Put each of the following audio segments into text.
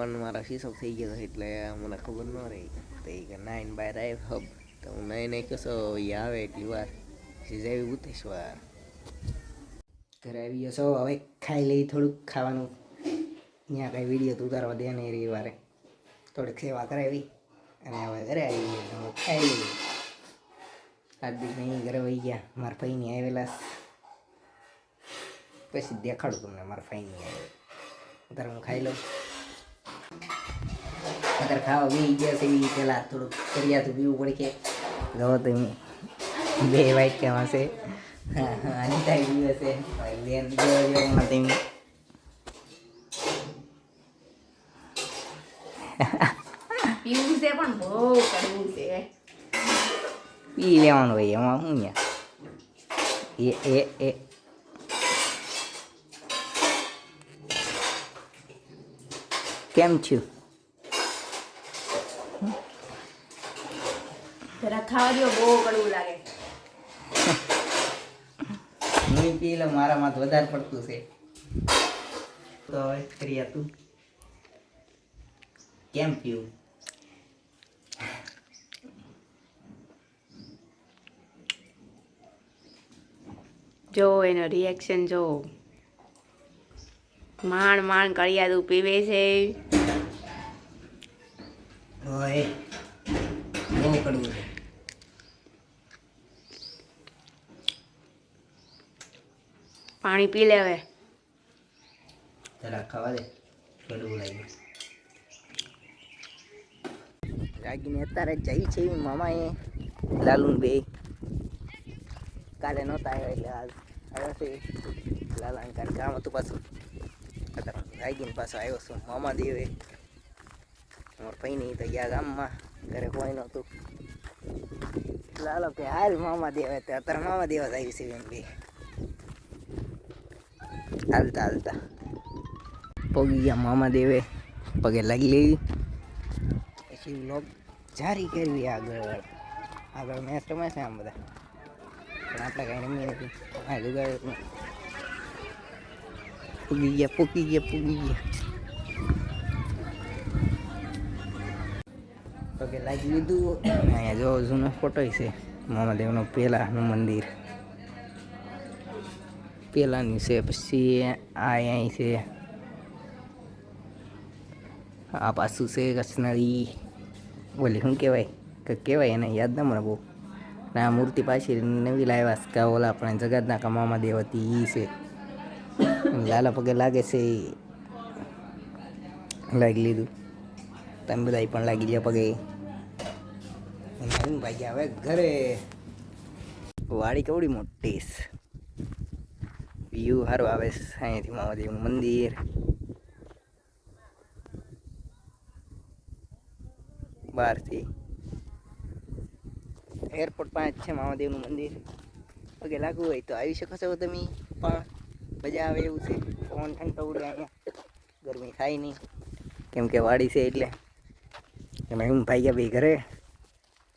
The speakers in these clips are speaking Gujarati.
પણ મારા શીશો થઈ ગયો એટલે મને ખબર ન રહી તો એ કે નાઈન બહાર આવે હબ તો હું નહીં કશો એ આવે એટલી વાર સીઝાવી ઉતેશ્વર ઘરે આવી ગયો છો હવે ખાઈ લઈ થોડુંક ખાવાનું ત્યાં કાંઈ વિડીયો તો ઉતારવા દે નહીં રહી વારે થોડીક સેવા કરાવી અને હવે ઘરે આવી ગયા ખાઈ લઈએ હાર્દિક નહીં ઘરે વહી ગયા મારા ભાઈની આવેલા પછી દેખાડું તમને મારા ભાઈની આવે અત્યારે હું ખાઈ લઉં અત્યારે ખાવા બી ગયા છે એ પહેલાં થોડુંક કર્યા તો પીવું પડે કે ગવો તો બે વાઇટ કેમ હશે હા હા અનિતા પીવે છે બેન જોવામાં તમે પીવું છે પણ બહુ કરવું છે પી લેવાનું હોય એમાં શું એ કેમ છું જરા ખાવા દો બહુ કડવું લાગે હું પી લો મારામાં તો વધારે પડતું છે તો હવે કરી તું કેમ પીવું જો એનો રિએક્શન જો માંડ કળિયાદું પીવે છે ઓય બહુ કડવું છે પાણી પી લે હવે જરા ખાવા દે કડવું લાગ્યું રાગીને અત્યારે જઈ છે મામાએ લાલુન બે કાલે નહોતા આવ્યા એટલે આજ આવ્યા છે લાલાને કાલે કામ હતું પાછું અત્યારે રાગીને પાછો આવ્યો છું મામા દેવે મારા ભાઈની તો ગયા ગામમાં ઘરે કોઈ નહોતું લાલો કે હાલ મામા દેવે તો અત્યારે મામા દેવા જ આવી છે બેન બે હાલતા હાલતા પગી ગયા મામા દેવે પગે લાગી લેવી પછી વ્લોગ જારી કરવી આગળ મેચ રમે છે આમ બધા પણ આપણે કાંઈ રમી નથી હા જુગાડ પૂગી ગયા પગે લાગી લીધું અહીંયા જો જૂનો ફોટો છે મામાદેવનો પહેલાંનું મંદિર પહેલાંની છે પછી આ અહીં છે આ પાછું છે કચ્છનાળી બોલી શું કહેવાય કે કહેવાય એને યાદ ના મને બહુ આ મૂર્તિ પાછી નવી લાવ્યા છે કે ઓલા આપણે જગતના કમામાં દેવ હતી એ છે લાલા પગે લાગે છે લાગી લીધું તમે બધા પણ લાગી ગયા પગે ભાઈ હવે ઘરે વાડી કેવડી મોટી વ્યૂ સારું આવે છે અહીંયાથી મામાદેવનું મંદિર બહારથી એરપોર્ટ પાસે છે મામાદેવનું મંદિર પગે લાગવું હોય તો આવી શકો છો તમે પણ મજા આવે એવું છે પવન ઠંડો ઉડે અહીંયા ગરમી થાય નહીં કેમ કે વાડી છે એટલે એમાં હું ભાઈ ગયા ભાઈ ઘરે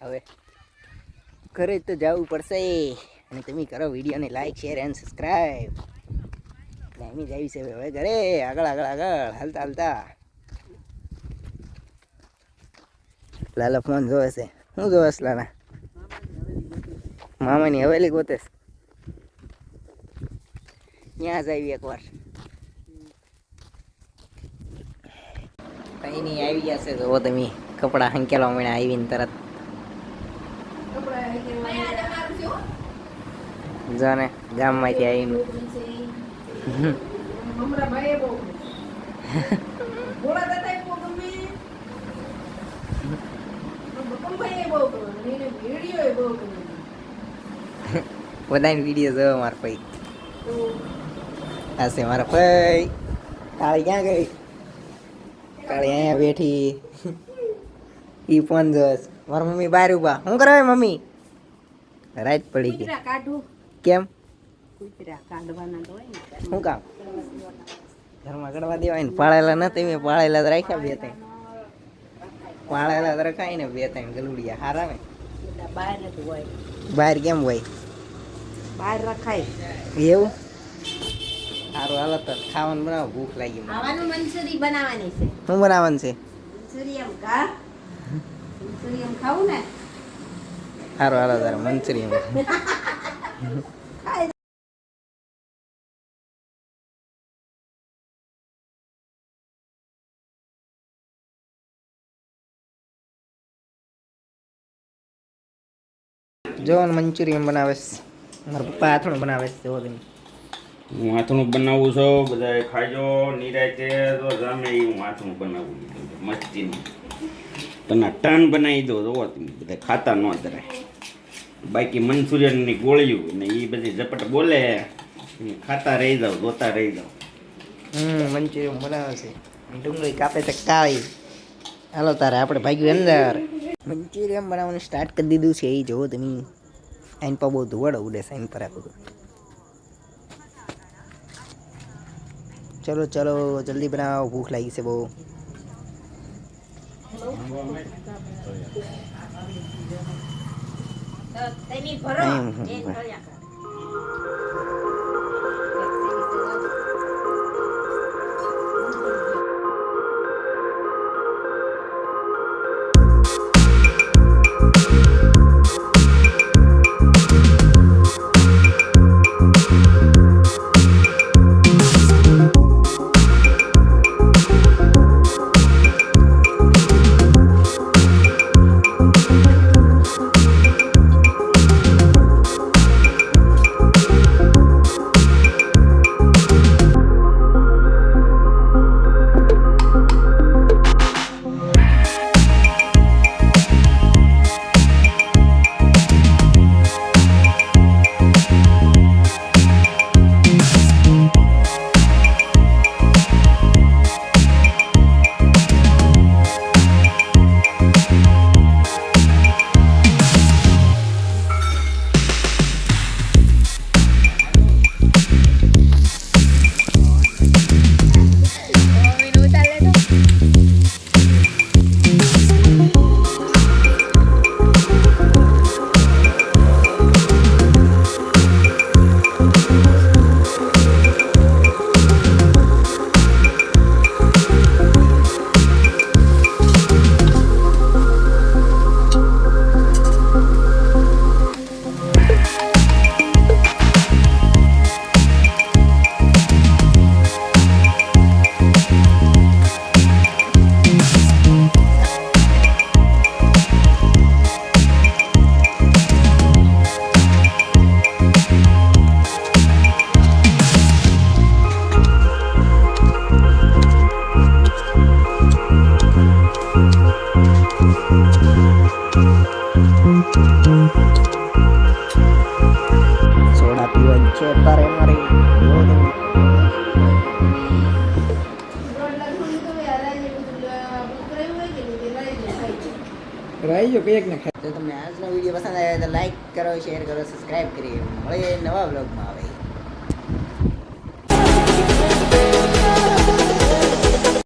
હવે ઘરે તો જવું પડશે અને તમે કરો વિડીયોને લાઈક શેર એન્ડ સબસ્ક્રાઈબ એમ જ આવી છે હવે ઘરે આગળ હાલતા લાલા ફોન જોવે છે શું જોવે છે લાલા મામાની હવેલી ગોતે ત્યાં જ આવી એકવાર કઈ નહીં આવી ગયા છે જો તમે કપડા હંકેલા મને આવીને તરત જાને ગામમાંથી આવીને બધાને વિડીયો જોવા મારા ભાઈ આ છે મારા ભાઈ કાળી ક્યાં ગઈ કાળી અહીંયા બેઠી ઈ પણ જોશ મારા મમ્મી બહાર ઉભા શું કરે મમ્મી રાત પડી ગઈ કેમ શું કામ ઘરમાં કડવા દેવાય ને પાળેલા નથી મેં પાળેલા જ રાખ્યા બે ત્રણ પાળેલા જ રખાય ને બે ત્રણ ગલુડિયા હારા ને બહાર કેમ હોય બહાર રખાય એવું સારું હાલો તો ખાવાનું બનાવો, ભૂખ લાગી મને. ખાવાનું મંચુરી બનાવવાની છે. શું બનાવવાનું છે? મંચુરિયમ કા મંચુરિયમ ખાવું ને સારું હાલો તારે મંચુરિયન. જો મંચુરિયન બનાવે છે મારા પપ્પા હાથણું બનાવે છે જો તમે. હું હાથનું બનાવું છું, બધા ખાજો નિરાયતે. તો જામે હું હાથનું બનાવું મસ્તીનું તને ટન બનાવી દો. જોવો તમે બધા ખાતા ન ધરાય. બાકી મંચુરિયનની ગોળીઓ ને એ બધી ઝપટ બોલે, ખાતા રહી જાઓ, જોતા રહી જાઓ. મંચુરિયન બનાવે છે, ડુંગળી કાપે છે કાળી. હાલો તારે આપણે ભાગ્યું અંદર. મંચુરિયન બનાવવાનું સ્ટાર્ટ કરી દીધું છે એ જોવો તમે. આઈન પર બહુ ધુવાડો ઉડે છે આઈન પર આ બધું. ચલો ચલો જલ્દી બનાવો, ભૂખ લાગી છે બહુ. તેની ભરો હમ. બેન ભર્યા કર. સોડા પીવાની છે તારે મારી. જોવો તમે. રહી જો પેક ને ખાય. જો તમને આજનો વિડીયો પસંદ આવ્યો તો લાઈક કરો, શેર કરો, સબસ્ક્રાઇબ કરી. મળીએ નવા વ્લોગમાં આવે.